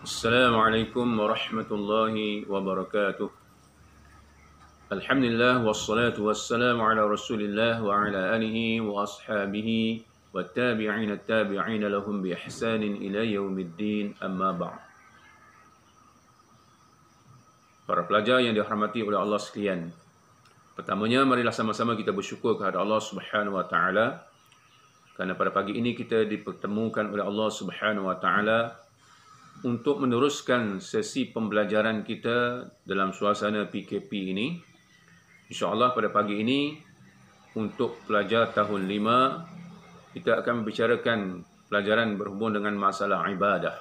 Assalamualaikum warahmatullahi wabarakatuh. Alhamdulillah wassalatu wassalamu ala Rasulillah wa ala alihi wa ashabihi wa tabi'ina tabi'ina lahum bi ihsanin ila yaumiddin, amma ba'd. Para pelajar yang dirahmati oleh Allah sekalian, pertamanya marilah sama-sama kita bersyukur kepada Allah Subhanahu wa taala kerana pada pagi ini kita dipertemukan oleh Allah Subhanahu wa taala untuk meneruskan sesi pembelajaran kita dalam suasana PKP ini. InsyaAllah pada pagi ini untuk pelajar tahun 5 kita akan membicarakan pelajaran berhubung dengan masalah ibadah.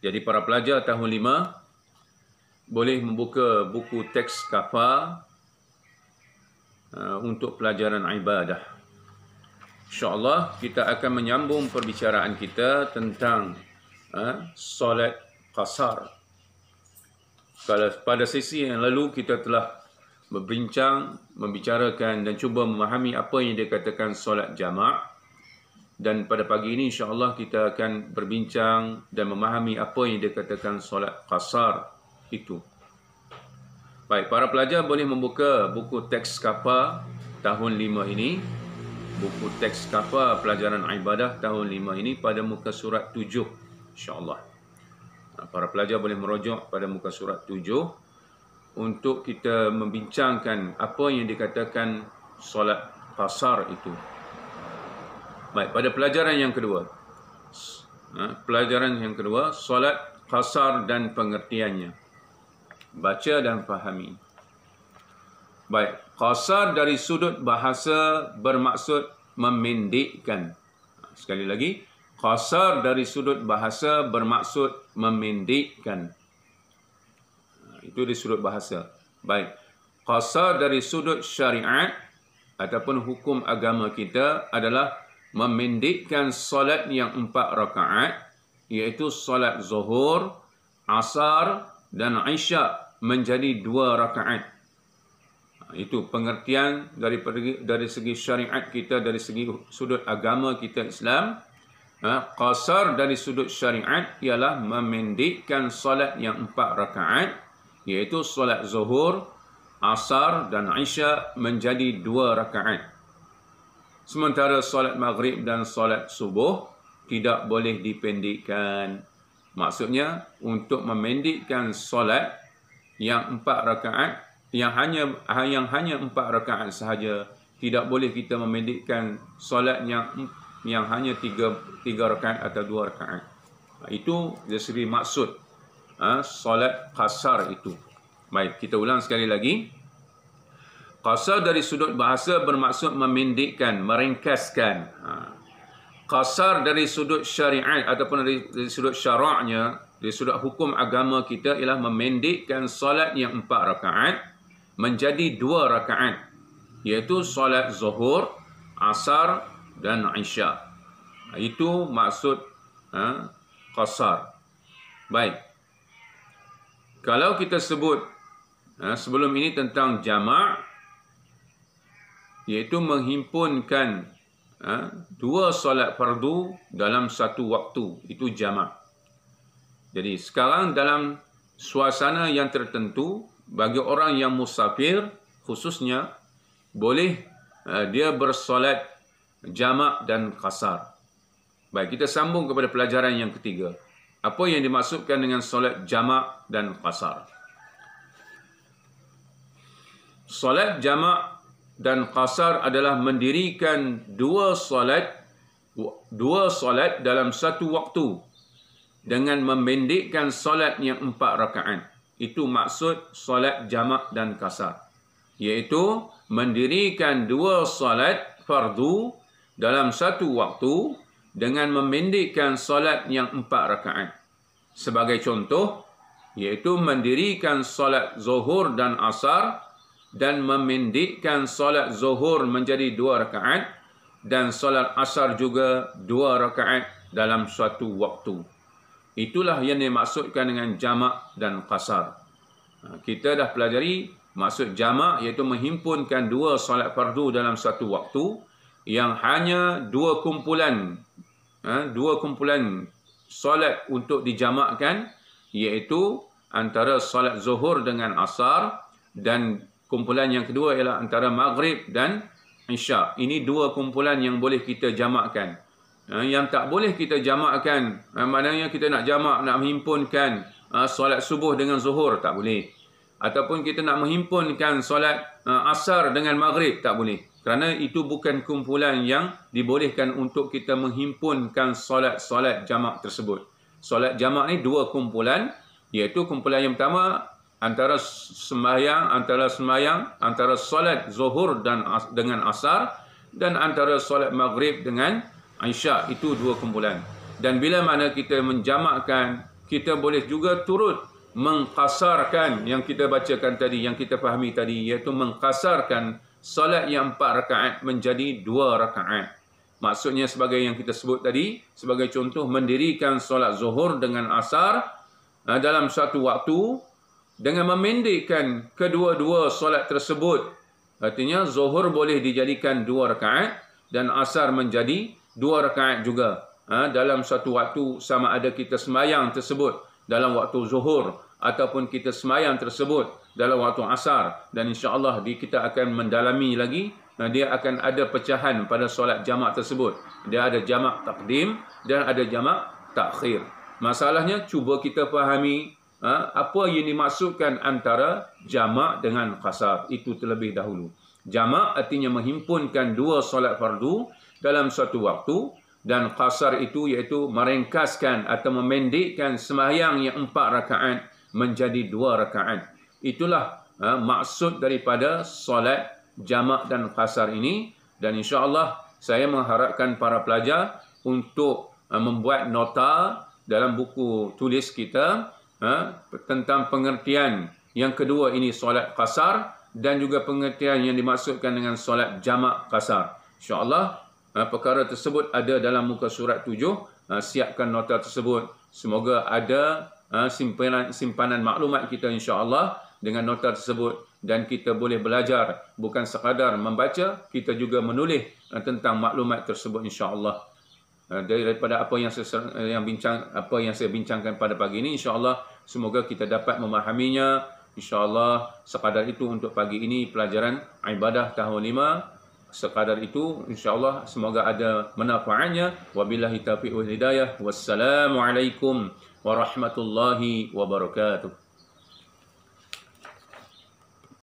Jadi para pelajar tahun 5 boleh membuka buku teks kafar untuk pelajaran ibadah. InsyaAllah kita akan menyambung perbicaraan kita tentang solat qasar. Kalau pada sesi yang lalu kita telah membicarakan dan cuba memahami apa yang dikatakan solat jamak, dan pada pagi ini insya-Allah kita akan berbincang dan memahami apa yang dikatakan solat qasar itu. Baik, para pelajar boleh membuka buku teks kafar tahun 5 ini, buku teks kafar pelajaran ibadah tahun 5 ini pada muka surat 7. InsyaAllah para pelajar boleh merujuk pada muka surat 7 untuk kita membincangkan apa yang dikatakan solat qasar itu. Baik, pada pelajaran yang kedua, solat qasar dan pengertiannya. Baca dan fahami. Baik, qasar dari sudut bahasa bermaksud memendekkan. Sekali lagi, qasar dari sudut bahasa bermaksud memendekkan. Itu di sudut bahasa. Baik. Qasar dari sudut syariat ataupun hukum agama kita adalah memendekkan solat yang 4 rakaat, iaitu solat zuhur, asar dan isyak menjadi 2 rakaat. Itu pengertian dari segi syariat kita, dari segi sudut agama kita Islam. Qasar dari sudut syariat ialah memendekkan solat yang 4 rakaat, iaitu solat zuhur, asar dan isyak menjadi 2 rakaat. Sementara solat maghrib dan solat subuh tidak boleh dipendekkan. Maksudnya untuk memendekkan solat yang 4 rakaat, yang hanya 4 rakaat sahaja, tidak boleh kita memendekkan solat yang hanya 3 rakaat atau 2 rakaat. Itu dari segi maksud solat qasar itu. Baik, kita ulang sekali lagi. Qasar dari sudut bahasa bermaksud memendekkan, meringkaskan. Qasar dari sudut syariat ataupun dari sudut syaraknya, dari sudut hukum agama kita ialah memendekkan solat yang 4 rakaat menjadi 2 rakaat, iaitu solat zuhur, asar dan isyak. Itu maksud qasar. Baik. Kalau kita sebut sebelum ini tentang jamak, iaitu menghimpunkan 2 solat fardu dalam satu waktu, itu jamak. Jadi sekarang dalam suasana yang tertentu, bagi orang yang musafir khususnya, boleh dia bersolat jamak dan qasar. Baik, kita sambung kepada pelajaran yang ketiga. Apa yang dimaksudkan dengan solat jamak dan qasar? Solat jamak dan qasar adalah mendirikan dua solat dalam satu waktu dengan memendekkan solat yang 4 rakaat. Itu maksud solat jamak dan qasar, iaitu mendirikan 2 solat fardu dalam satu waktu dengan memendekkan solat yang 4 rakaat. Sebagai contoh, iaitu mendirikan solat zuhur dan asar dan memendekkan solat zuhur menjadi 2 rakaat dan solat asar juga 2 rakaat dalam suatu waktu. Itulah yang dimaksudkan dengan jamak dan qasar. Kita dah pelajari maksud jamak, iaitu menghimpunkan 2 solat fardu dalam satu waktu yang hanya 2 kumpulan solat untuk dijamakkan, iaitu antara solat zuhur dengan asar, dan kumpulan yang kedua ialah antara maghrib dan isyak. Ini dua kumpulan yang boleh kita jamakkan. Yang tak boleh kita jamakkan, maknanya kita nak jamak, nak menghimpunkan solat subuh dengan zuhur, tak boleh. Ataupun kita nak menghimpunkan solat asar dengan maghrib, tak boleh. Kerana itu bukan kumpulan yang dibolehkan untuk kita menghimpunkan solat-solat jamak tersebut. Solat jamak ni dua kumpulan, iaitu kumpulan yang pertama antara sembahyang antara solat zuhur dengan asar, dan antara solat maghrib dengan isyak. Itu dua kumpulan. Dan bila mana kita menjamakkan, kita boleh juga turut mengkasarkan yang kita bacakan tadi, yang kita fahami tadi, iaitu mengkasarkan solat yang 4 rakaat menjadi 2 rakaat. Maksudnya sebagai yang kita sebut tadi, sebagai contoh, mendirikan solat zuhur dengan asar dalam satu waktu dengan memendekkan kedua-dua solat tersebut. Artinya zuhur boleh dijadikan 2 rakaat dan asar menjadi 2 rakaat juga dalam satu waktu, sama ada kita sembahyang tersebut dalam waktu zuhur ataupun kita sembahyang tersebut dalam waktu asar. Dan insya-Allah kita akan mendalami lagi, dia akan ada pecahan pada solat jamak tersebut. Dia ada jamak takdim dan ada jamak takhir. Masalahnya cuba kita fahami apa yang dimaksudkan antara jamak dengan qasar itu terlebih dahulu. Jamak artinya menghimpunkan 2 solat fardu dalam satu waktu, dan qasar itu iaitu meringkaskan atau memendekkan sembahyang yang 4 rakaat menjadi 2 rakaat. Itulah maksud daripada solat jamak dan qasar ini. Dan insya-Allah saya mengharapkan para pelajar untuk membuat nota dalam buku tulis kita tentang pengertian yang kedua ini, solat qasar, dan juga pengertian yang dimaksudkan dengan solat jamak qasar. InsyaAllah perkara tersebut ada dalam muka surat 7. Siapkan nota tersebut. Semoga ada simpanan maklumat kita insya-Allah dengan nota tersebut, dan kita boleh belajar, bukan sekadar membaca, kita juga menulis tentang maklumat tersebut insya-Allah. Daripada apa yang saya bincangkan pada pagi ini, insya-Allah semoga kita dapat memahaminya. InsyaAllah sekadar itu untuk pagi ini pelajaran ibadah tahun 5. Sekadar itu, insyaAllah semoga ada manfaatnya. Wabillahi taufiq wal hidayah. Wassalamualaikum warahmatullahi wabarakatuh.